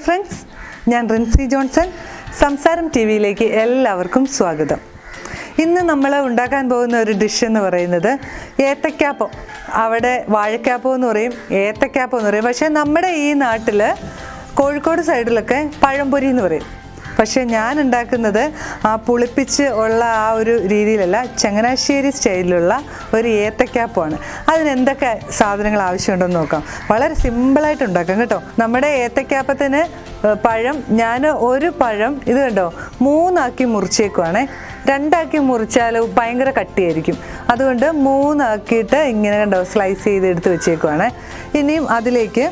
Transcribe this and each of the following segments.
Friends, ഞാൻ Rincy Johnson. സംസാരം T വിയിലേക്ക് എല്ലാവർക്കും സ്വാഗതം. ഇന്ന് നമ്മൾ ഉണ്ടാക്കാൻ പോകുന്ന ഒരു ഡിഷ് എന്ന് പറയുന്നത് ഏത്തക്കാപ്പം. അവിടെ വാഴക്കാപ്പം എന്ന് പറയും, ഏത്തക്കാപ്പം എന്ന് പറയും. പക്ഷേ നമ്മുടെ ഈ നാട്ടിൽ കോഴിക്കോട് സൈഡിലൊക്കെ പഴംപൊരി എന്ന് പറയും. പക്ഷേ ഞാൻ ഉണ്ടാക്കുന്നത് ആ പുളിപ്പിച്ച് ഉള്ള ആ ഒരു രീതിയിലല്ല, ചങ്ങനാശ്ശേരി സ്റ്റൈലിലുള്ള ഒരു ഏത്തക്കാപ്പമാണ്. അതിനെന്തൊക്കെ സാധനങ്ങൾ ആവശ്യമുണ്ടെന്ന് നോക്കാം. വളരെ സിമ്പിളായിട്ട് ഉണ്ടാക്കാം കേട്ടോ. നമ്മുടെ ഏത്തക്കാപ്പത്തിന് പഴം, ഞാൻ ഒരു പഴം ഇത് കണ്ടോ 3 ആക്കി മുറിച്ചേക്കുവാണേ. 2 ആക്കി മുറിച്ചാൽ ഭയങ്കര കട്ടിയായിരിക്കും. അതുകൊണ്ട് 3 ആക്കിയിട്ട് ഇങ്ങനെ കണ്ടോ സ്ലൈസ് ചെയ്ത് എടുത്ത് വെച്ചേക്കുവാണ്. ഇനിയും അതിലേക്ക്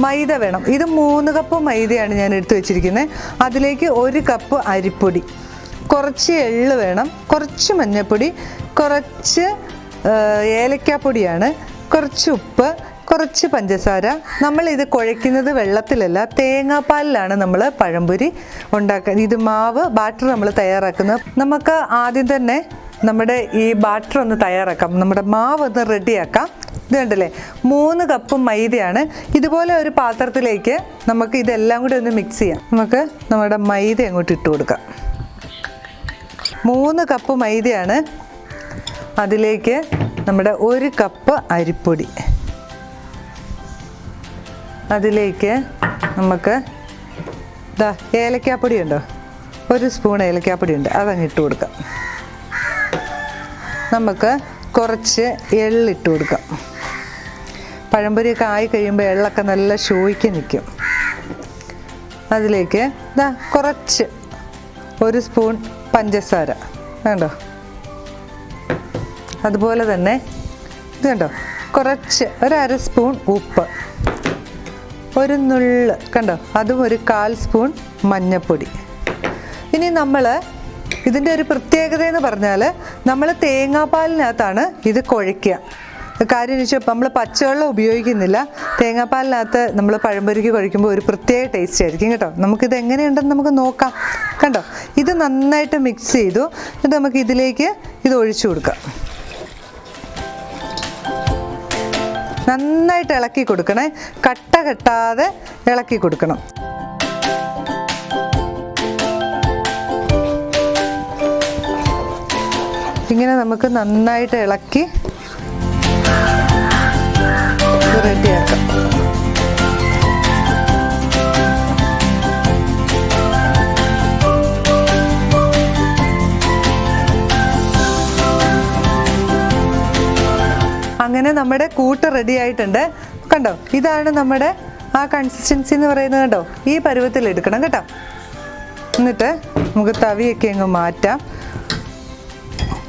മൈദ വേണം. ഇത് 3 കപ്പ് മൈദയാണ് ഞാൻ എടുത്തു വെച്ചിരിക്കുന്നത്. അതിലേക്ക് 1 കപ്പ് അരിപ്പൊടി, കുറച്ച് എള്ള് വേണം, കുറച്ച് മഞ്ഞൾപ്പൊടി, കുറച്ച് ഏലക്കാപ്പൊടിയാണ്, കുറച്ച് ഉപ്പ്, കുറച്ച് പഞ്ചസാര. നമ്മളിത് കുഴയ്ക്കുന്നത് വെള്ളത്തിലല്ല, തേങ്ങാപ്പാലിലാണ് നമ്മൾ പഴംപൊരി ഉണ്ടാക്കുക. ഇത് മാവ് ബാറ്റർ നമ്മൾ തയ്യാറാക്കുന്നത്. നമുക്ക് ആദ്യം തന്നെ നമ്മുടെ ഈ ബാറ്റർ ഒന്ന് തയ്യാറാക്കാം, നമ്മുടെ മാവ് ഒന്ന് റെഡിയാക്കാം. ഇത് കണ്ടല്ലേ, 3 കപ്പ് മൈദയാണ്. ഇതുപോലെ ഒരു പാത്രത്തിലേക്ക് നമുക്ക് ഇതെല്ലാം കൂടി ഒന്ന് മിക്സ് ചെയ്യാം. നമുക്ക് നമ്മുടെ മൈദ അങ്ങോട്ട് ഇട്ട് കൊടുക്കാം. 3 കപ്പ് മൈദയാണ്. അതിലേക്ക് നമ്മുടെ 1 കപ്പ് അരിപ്പൊടി, അതിലേക്ക് നമുക്ക് ഏലക്കാപ്പൊടി ഉണ്ടോ, 1 സ്പൂൺ ഏലക്കാപ്പൊടി ഉണ്ട്, അതങ്ങ് ഇട്ട് കൊടുക്കാം. നമുക്ക് കുറച്ച് എള്ളിട്ട് കൊടുക്കാം. പഴംപൊരിയൊക്കെ ആയി കഴിയുമ്പോൾ എള്ളൊക്കെ നല്ല ഷോയ്ക്ക് നിൽക്കും. അതിലേക്ക് കുറച്ച് 1 സ്പൂൺ പഞ്ചസാര വേണ്ടോ, അതുപോലെ തന്നെ ഇത് കണ്ടോ കുറച്ച് 1/2 സ്പൂൺ ഉപ്പ്, 1 നുള്ള് കണ്ടോ, അതും 1/4 സ്പൂൺ മഞ്ഞൾപ്പൊടി. ഇനി നമ്മൾ ഇതിൻ്റെ ഒരു പ്രത്യേകത എന്ന് പറഞ്ഞാൽ നമ്മൾ തേങ്ങാപ്പാലിനകത്താണ് ഇത് കുഴയ്ക്കുക. കാര്യം എന്ന് വെച്ചാൽ നമ്മൾ പച്ചവെള്ളം ഉപയോഗിക്കുന്നില്ല. തേങ്ങാപ്പാലിനകത്ത് നമ്മൾ പഴംപൊരിക്ക് കുഴയ്ക്കുമ്പോൾ ഒരു പ്രത്യേക ടേസ്റ്റ് ആയിരിക്കും കേട്ടോ. നമുക്കിത് എങ്ങനെയുണ്ടെന്ന് നമുക്ക് നോക്കാം. കണ്ടോ, ഇത് നന്നായിട്ട് മിക്സ് ചെയ്തു. എന്നിട്ട് നമുക്ക് ഇതിലേക്ക് ഇത് ഒഴിച്ചു കൊടുക്കാം. നന്നായിട്ട് ഇളക്കി കൊടുക്കണേ, കട്ട കെട്ടാതെ ഇളക്കി കൊടുക്കണം. ഇങ്ങനെ നമുക്ക് നന്നായിട്ട് ഇളക്കി റെഡിയാക്കാം. അങ്ങനെ നമ്മുടെ കൂട്ട് റെഡി ആയിട്ടുണ്ട്. കണ്ടോ, ഇതാണ് നമ്മുടെ ആ കൺസിസ്റ്റൻസി എന്ന് പറയുന്നത്. കണ്ടോ, ഈ പരുവത്തിൽ എടുക്കണം കേട്ടോ. എന്നിട്ട് നമുക്ക് തവിയൊക്കെ അങ്ങ് മാറ്റാം.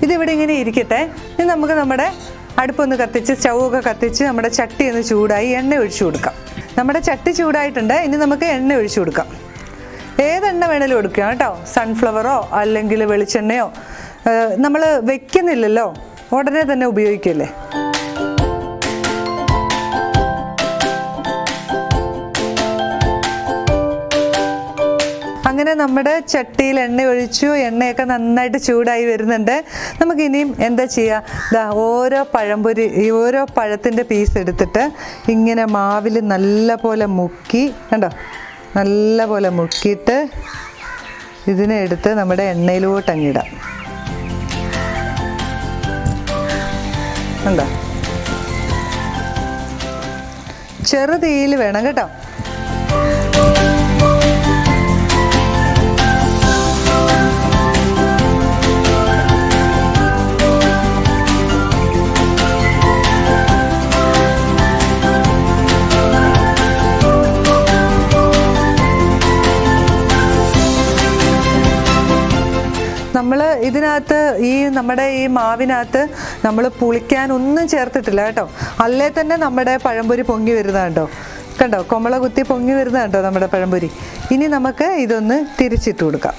ഇതിവിടെ ഇങ്ങനെ ഇരിക്കട്ടെ. ഇനി നമുക്ക് നമ്മുടെ അടുപ്പൊന്ന് കത്തിച്ച്, സ്റ്റൗവൊക്കെ കത്തിച്ച് നമ്മുടെ ചട്ടി ഒന്ന് ചൂടായി എണ്ണ ഒഴിച്ചു കൊടുക്കാം. നമ്മുടെ ചട്ടി ചൂടായിട്ടുണ്ട്. ഇനി നമുക്ക് എണ്ണ ഒഴിച്ചു കൊടുക്കാം. ഏതെണ്ണ വേണേലും എടുക്കാം കേട്ടോ. സൺഫ്ലവറോ അല്ലെങ്കിൽ വെളിച്ചെണ്ണയോ. നമ്മൾ വെക്കുന്നില്ലല്ലോ, ഉടനെ തന്നെ ഉപയോഗിക്കല്ലേ. അങ്ങനെ നമ്മുടെ ചട്ടിയിൽ എണ്ണ ഒഴിച്ചു. എണ്ണയൊക്കെ നന്നായിട്ട് ചൂടായി വരുന്നുണ്ട്. നമുക്കിനിയും എന്താ ചെയ്യുക, ഓരോ പഴത്തിൻ്റെ പീസ് എടുത്തിട്ട് ഇങ്ങനെ മാവിൽ നല്ല പോലെ മുക്കി, കണ്ടോ, നല്ല പോലെ മുക്കിയിട്ട് ഇതിനെ എടുത്ത് നമ്മുടെ എണ്ണയിലോട്ട് അങ്ങിടാം. കണ്ടോ, ചെറു തീയിൽ വേണം കേട്ടോ. നമ്മൾ ഇതിനകത്ത് നമ്മുടെ ഈ മാവിനകത്ത് നമ്മൾ പുളിക്കാൻ ഒന്നും ചേർത്തിട്ടില്ല കേട്ടോ. അല്ലേ തന്നെ നമ്മുടെ പഴംപൊരി പൊങ്ങി വരുന്നത് കേട്ടോ. കണ്ടോ, കൊമള കുത്തി പൊങ്ങി വരുന്നത് കേട്ടോ നമ്മുടെ പഴംപൊരി. ഇനി നമുക്ക് ഇതൊന്ന് തിരിച്ചിട്ട് കൊടുക്കാം.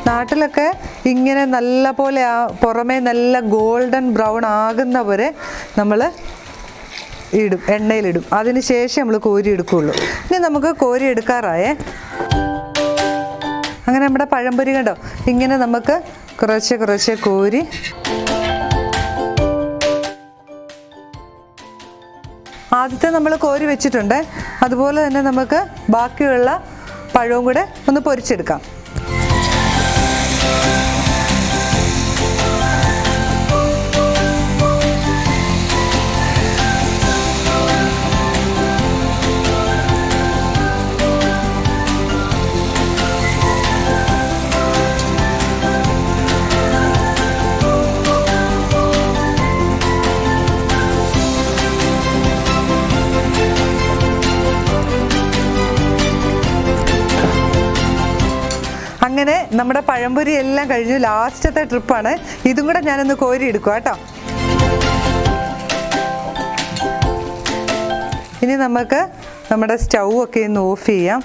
നാട്ടിലൊക്കെ ഇങ്ങനെ നല്ല പോലെ പുറമേ നല്ല ഗോൾഡൻ ബ്രൗൺ ആകുന്ന പോലെ നമ്മൾ ഇടും, എണ്ണയിലിടും. അതിന് ശേഷം നമ്മൾ കോരി എടുക്കുകയുള്ളൂ. ഇനി നമുക്ക് കോരി എടുക്കാറായേ. അങ്ങനെ നമ്മുടെ പഴംപൊരി കണ്ടോ, ഇങ്ങനെ നമുക്ക് കുറച്ച് കോരി ആദ്യത്തെ നമ്മൾ കോരി വെച്ചിട്ടുണ്ട്. അതുപോലെ തന്നെ നമുക്ക് ബാക്കിയുള്ള പഴവും കൂടെ ഒന്ന് പൊരിച്ചെടുക്കാം. അങ്ങനെ നമ്മുടെ പഴംപൊരി എല്ലാം കഴിഞ്ഞു. ലാസ്റ്റത്തെ ട്രിപ്പാണ്. ഇതും കൂടെ ഞാനൊന്ന് കോരി എടുക്കുക കേട്ടോ. ഇനി നമുക്ക് നമ്മുടെ സ്റ്റൗ ഒക്കെ ഒന്ന് ഓഫ് ചെയ്യാം.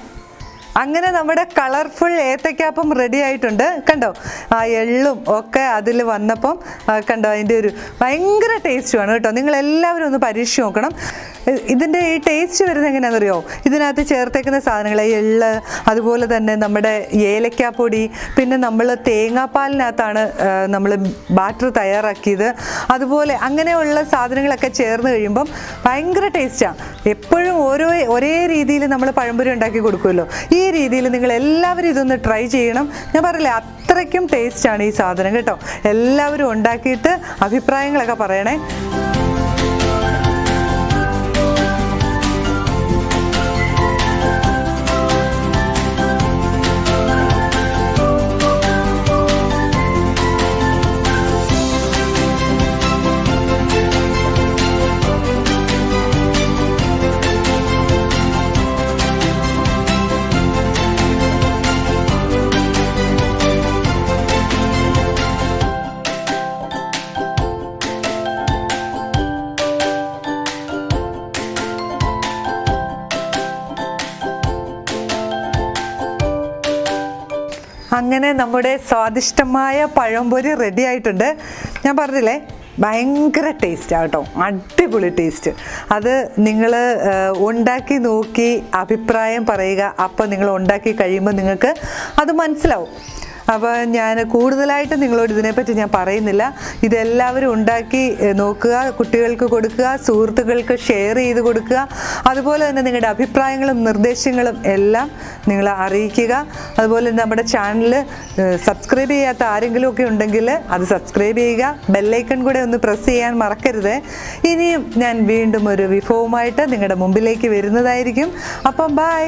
അങ്ങനെ നമ്മുടെ കളർഫുൾ ഏത്തയ്ക്കാപ്പം റെഡി ആയിട്ടുണ്ട്. കണ്ടോ, ആ എള്ളും ഒക്കെ അതിൽ വന്നപ്പം കണ്ടോ, അതിൻ്റെ ഒരു ഭയങ്കര ടേസ്റ്റുമാണ് കേട്ടോ. നിങ്ങളെല്ലാവരും ഒന്ന് പരീക്ഷിച്ച് നോക്കണം. ഇതിൻ്റെ ഈ ടേസ്റ്റ് വരുന്നത് എങ്ങനെയാണെന്നറിയോ? ഇതിനകത്ത് ചേർത്തേക്കുന്ന സാധനങ്ങൾ എള്ള്, അതുപോലെ തന്നെ നമ്മുടെ ഏലക്കാപ്പൊടി, പിന്നെ നമ്മൾ തേങ്ങാപ്പാലിനകത്താണ് നമ്മൾ ബാറ്റർ തയ്യാറാക്കിയത്. അതുപോലെ അങ്ങനെയുള്ള സാധനങ്ങളൊക്കെ ചേർന്ന് കഴിയുമ്പം ഭയങ്കര ടേസ്റ്റാണ്. എപ്പോഴും ഒരേ രീതിയിൽ നമ്മൾ പഴംപൊരി ഉണ്ടാക്കി കൊടുക്കുമല്ലോ, ഈ രീതിയിൽ നിങ്ങൾ എല്ലാവരും ഇതൊന്ന് ട്രൈ ചെയ്യണം. ഞാൻ പറയില്ലേ, അത്രയ്ക്കും ടേസ്റ്റാണ് ഈ സാധനം കേട്ടോ. എല്ലാവരും ഉണ്ടാക്കിയിട്ട് അഭിപ്രായങ്ങളൊക്കെ പറയണേ. അങ്ങനെ നമ്മുടെ സ്വാദിഷ്ടമായ പഴംപൊരി റെഡി ആയിട്ടുണ്ട്. ഞാൻ പറഞ്ഞില്ലേ, ഭയങ്കര ടേസ്റ്റാണ് കേട്ടോ, അടിപൊളി ടേസ്റ്റ്. അത് നിങ്ങൾ ഉണ്ടാക്കി നോക്കി അഭിപ്രായം പറയുക. അപ്പോൾ നിങ്ങൾ ഉണ്ടാക്കി കഴിയുമ്പോൾ നിങ്ങൾക്ക് അത് മനസ്സിലാവും. അപ്പോൾ ഞാൻ കൂടുതലായിട്ട് നിങ്ങളോട് ഇതിനെപ്പറ്റി ഞാൻ പറയുന്നില്ല. ഇതെല്ലാവരും ഉണ്ടാക്കി നോക്കുക, കുട്ടികൾക്ക് കൊടുക്കുക, സുഹൃത്തുക്കൾക്ക് ഷെയർ ചെയ്ത് കൊടുക്കുക. അതുപോലെ തന്നെ നിങ്ങളുടെ അഭിപ്രായങ്ങളും നിർദ്ദേശങ്ങളും എല്ലാം നിങ്ങൾ അറിയിക്കുക. അതുപോലെ നമ്മുടെ ചാനൽ സബ്സ്ക്രൈബ് ചെയ്യാത്ത ആരെങ്കിലും ഒക്കെ ഉണ്ടെങ്കിൽ അത് സബ്സ്ക്രൈബ് ചെയ്യുക. ബെല്ലൈക്കൺ കൂടെ ഒന്ന് പ്രസ് ചെയ്യാൻ മറക്കരുത്. ഇനിയും ഞാൻ വീണ്ടും ഒരു വിഭവമായിട്ട് നിങ്ങളുടെ മുമ്പിലേക്ക് വരുന്നതായിരിക്കും. അപ്പം ബൈ.